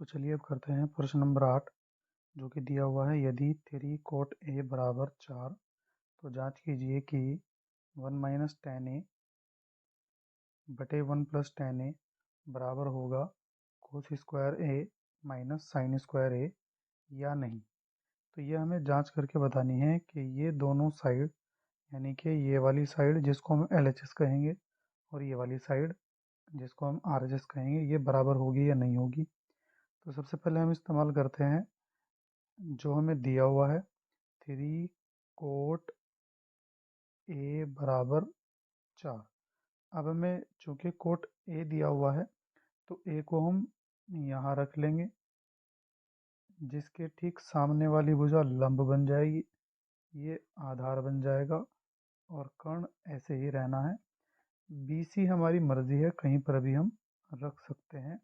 तो चलिए अब करते हैं प्रश्न नंबर 8 जो कि दिया हुआ है। यदि 3 cot a बराबर 4 तो जांच कीजिए कि 1 माइनस टेन ए बटे 1 प्लस टेन ए बराबर होगा कोस स्क्वायर ए माइनस साइन स्क्वायर ए या नहीं। तो ये हमें जांच करके बतानी है कि ये दोनों साइड यानी कि ये वाली साइड जिसको हम LHS कहेंगे और ये वाली साइड जिसको हम RHS कहेंगे ये बराबर होगी या नहीं होगी। तो सबसे पहले हम इस्तेमाल करते हैं जो हमें दिया हुआ है 3 cot a बराबर 4। अब हमें चूँकि cot a दिया हुआ है तो a को हम यहाँ रख लेंगे जिसके ठीक सामने वाली भुजा लंब बन जाएगी, ये आधार बन जाएगा और कर्ण ऐसे ही रहना है। BC हमारी मर्जी है, कहीं पर भी हम रख सकते हैं।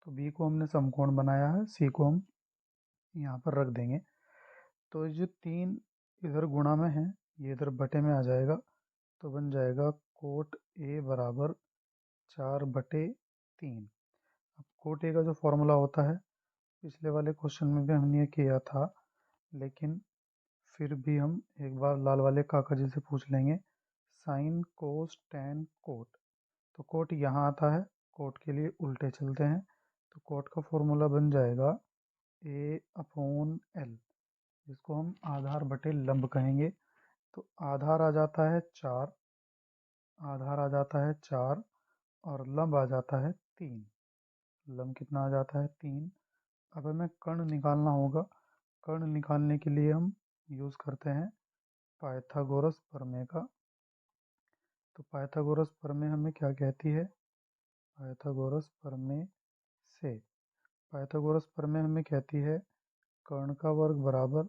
तो B को हमने समकोण बनाया है, C को हम यहाँ पर रख देंगे। तो जो 3 इधर गुणा में है ये इधर बटे में आ जाएगा तो बन जाएगा कोट ए बराबर 4/3। अब कोट ए का जो फॉर्मूला होता है पिछले वाले क्वेश्चन में भी हमने ये किया था, लेकिन फिर भी हम एक बार लाल वाले काका जी से पूछ लेंगे। साइन कोस टेन कोट, तो कोट यहाँ आता है, कोट के लिए उल्टे चलते हैं तो कोट का फॉर्मूला बन जाएगा A/L, जिसको हम आधार बटे लंब कहेंगे। तो आधार आ जाता है 4, आधार आ जाता है 4 और लंब आ जाता है 3। लंब कितना आ जाता है 3। अब हमें कर्ण निकालना होगा। कर्ण निकालने के लिए हम यूज़ करते हैं पाइथागोरस प्रमेय का। तो पाइथागोरस प्रमेय हमें क्या कहती है? पाइथागोरस प्रमेय से पाइथागोरस प्रमेय हमें कहती है कर्ण का वर्ग बराबर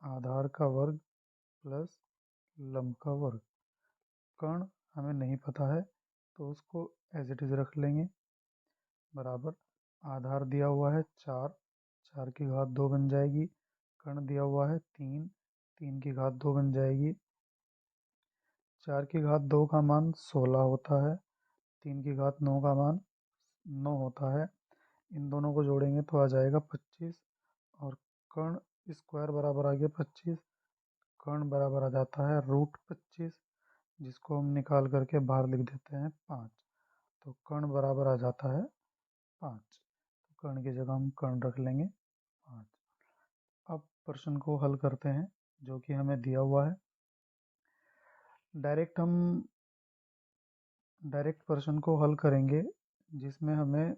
आधार का वर्ग प्लस लंब का वर्ग। कर्ण हमें नहीं पता है तो उसको एज इट इज़ रख लेंगे बराबर आधार दिया हुआ है 4, 4 की घात 2 बन जाएगी। कर्ण दिया हुआ है 3, 3 की घात 2 बन जाएगी। 4 की घात 2 का मान 16 होता है, 3 की घात 9 का मान 9 होता है। इन दोनों को जोड़ेंगे तो आ जाएगा 25 और कर्ण स्क्वायर बराबर आ गया 25। कर्ण बराबर आ जाता है √25, जिसको हम निकाल करके बाहर लिख देते हैं 5। तो कर्ण बराबर आ जाता है 5। तो कर्ण की जगह हम कर्ण रख लेंगे 5। अब प्रश्न को हल करते हैं जो कि हमें दिया हुआ है। डायरेक्ट प्रश्न को हल करेंगे जिसमें हमें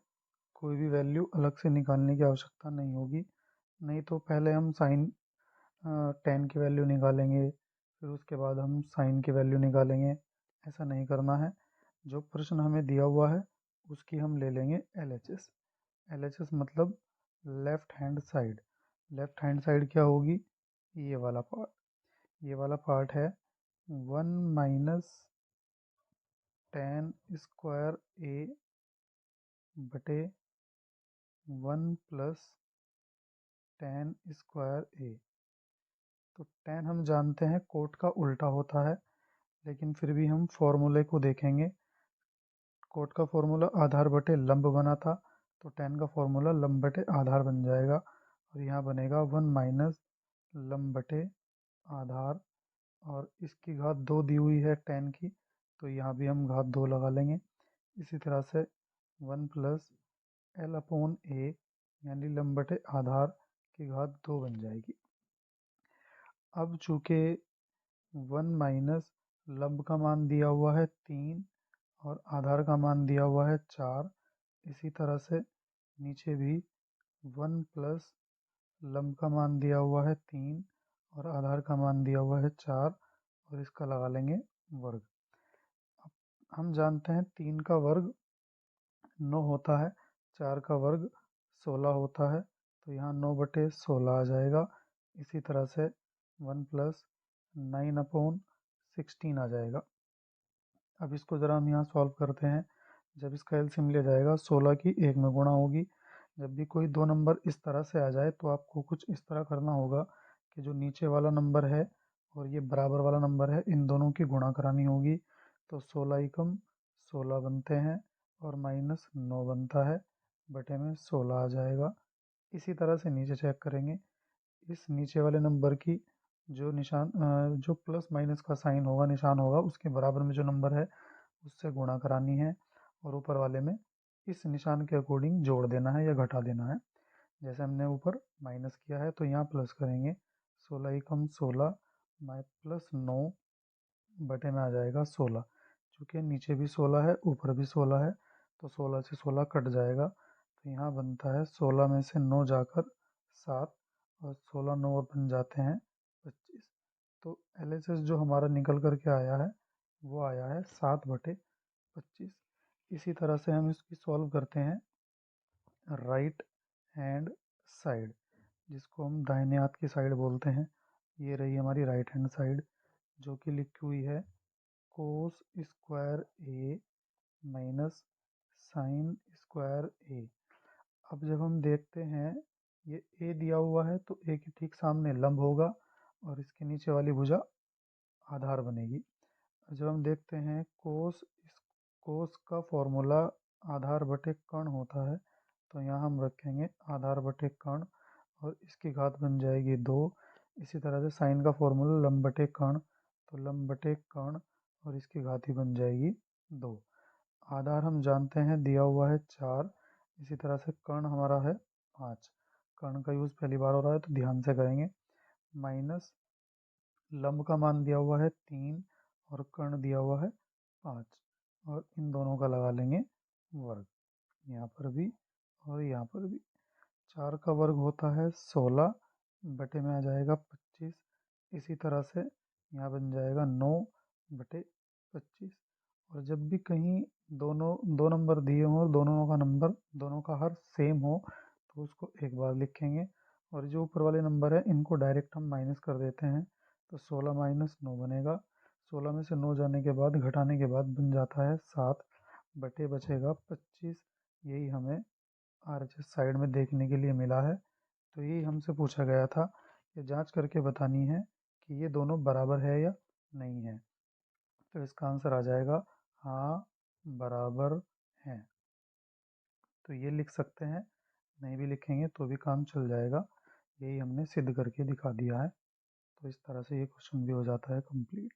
कोई भी वैल्यू अलग से निकालने की आवश्यकता नहीं होगी। नहीं तो पहले हम साइन टेन की वैल्यू निकालेंगे, फिर उसके बाद हम साइन की वैल्यू निकालेंगे। ऐसा नहीं करना है। जो प्रश्न हमें दिया हुआ है उसकी हम ले लेंगे LHS। LHS मतलब left hand side. Left hand side क्या होगी? ये वाला पार्ट। ये वाला पार्ट है 1 माइनस टेन स्क्वायर ए बटे 1 प्लस टेन स्क्वायर ए। तो टेन हम जानते हैं कोट का उल्टा होता है, लेकिन फिर भी हम फॉर्मूले को देखेंगे। कोट का फॉर्मूला आधार बटे लंब बना था, तो टेन का फॉर्मूला लंब बटे आधार बन जाएगा और यहाँ बनेगा 1 माइनस लंब बटे आधार और इसकी घात 2 दी हुई है टेन की, तो यहाँ भी हम घात 2 लगा लेंगे। इसी तरह से 1 प्लस L/A यानी लंब बटे आधार की घात 2 बन जाएगी। अब चूँकि 1 माइनस लंब का मान दिया हुआ है 3 और आधार का मान दिया हुआ है 4, इसी तरह से नीचे भी 1 प्लस लंब का मान दिया हुआ है 3 और आधार का मान दिया हुआ है 4 और इसका लगा लेंगे वर्ग। अब हम जानते हैं 3 का वर्ग 9 होता है, 4 का वर्ग 16 होता है, तो यहाँ 9/16 आ जाएगा। इसी तरह से 1 प्लस 9/16 आ जाएगा। अब इसको ज़रा हम यहाँ सॉल्व करते हैं। जब इसका एलसीएम लिया जाएगा 16 की 1 में गुणा होगी। जब भी कोई दो नंबर इस तरह से आ जाए तो आपको कुछ इस तरह करना होगा कि जो नीचे वाला नंबर है और ये बराबर वाला नंबर है इन दोनों की गुणा करानी होगी। तो 16 एकम 16 बनते हैं और -9 बनता है, बटे में 16 आ जाएगा। इसी तरह से नीचे चेक करेंगे, इस नीचे वाले नंबर की जो निशान जो प्लस माइनस का साइन होगा, निशान होगा, उसके बराबर में जो नंबर है उससे गुणा करानी है, और ऊपर वाले में इस निशान के अकॉर्डिंग जोड़ देना है या घटा देना है। जैसे हमने ऊपर माइनस किया है तो यहाँ प्लस करेंगे, 16 एकम 16 प्लस 9 बटे में आ जाएगा 16, क्योंकि नीचे भी 16 है ऊपर भी 16 है, तो 16 से 16 कट जाएगा, तो यहाँ बनता है 16 में से 9 जाकर 7, और 16 9 और बन जाते हैं 25। तो LHS जो हमारा निकल करके आया है वो आया है 7/25। इसी तरह से हम इसकी सॉल्व करते हैं राइट हैंड साइड, जिसको हम दाहिने हाथ की साइड बोलते हैं। ये रही हमारी राइट हैंड साइड, जो कि लिखी हुई है कोस स्क्वायर ए माइनस साइन स्क्वायर ए। अब जब हम देखते हैं ये ए दिया हुआ है तो ए के ठीक सामने लंब होगा और इसके नीचे वाली भुजा आधार बनेगी। जब हम देखते हैं कोस का फॉर्मूला आधार बटे कर्ण होता है, तो यहाँ हम रखेंगे आधार बटे कर्ण और इसकी घात बन जाएगी 2। इसी तरह से साइन का फॉर्मूला लंब बटे कर्ण, तो लंब बटे कर्ण और इसकी घात ही बन जाएगी 2। आधार हम जानते हैं दिया हुआ है 4, इसी तरह से कर्ण हमारा है 5। कर्ण का यूज़ पहली बार हो रहा है तो ध्यान से करेंगे। माइनस लंब का मान दिया हुआ है 3 और कर्ण दिया हुआ है 5, और इन दोनों का लगा लेंगे वर्ग, यहाँ पर भी और यहाँ पर भी। 4 का वर्ग होता है 16 बटे में आ जाएगा 25। इसी तरह से यहाँ बन जाएगा 9/25। और जब भी कहीं दो नंबर दिए हों और दोनों का हर सेम हो तो उसको एक बार लिखेंगे, और जो ऊपर वाले नंबर है इनको डायरेक्ट हम माइनस कर देते हैं, तो 16 माइनस 9 बनेगा। 16 में से 9 जाने के बाद घटाने के बाद बन जाता है 7 बटे बचेगा 25। यही हमें RHS साइड में देखने के लिए मिला है। तो यही हमसे पूछा गया था, ये जांच करके बतानी है कि ये दोनों बराबर है या नहीं है। तो इसका आंसर आ जाएगा हाँ बराबर हैं। तो ये लिख सकते हैं, नहीं भी लिखेंगे तो भी काम चल जाएगा। यही हमने सिद्ध करके दिखा दिया है। तो इस तरह से ये क्वेश्चन भी हो जाता है कंप्लीट।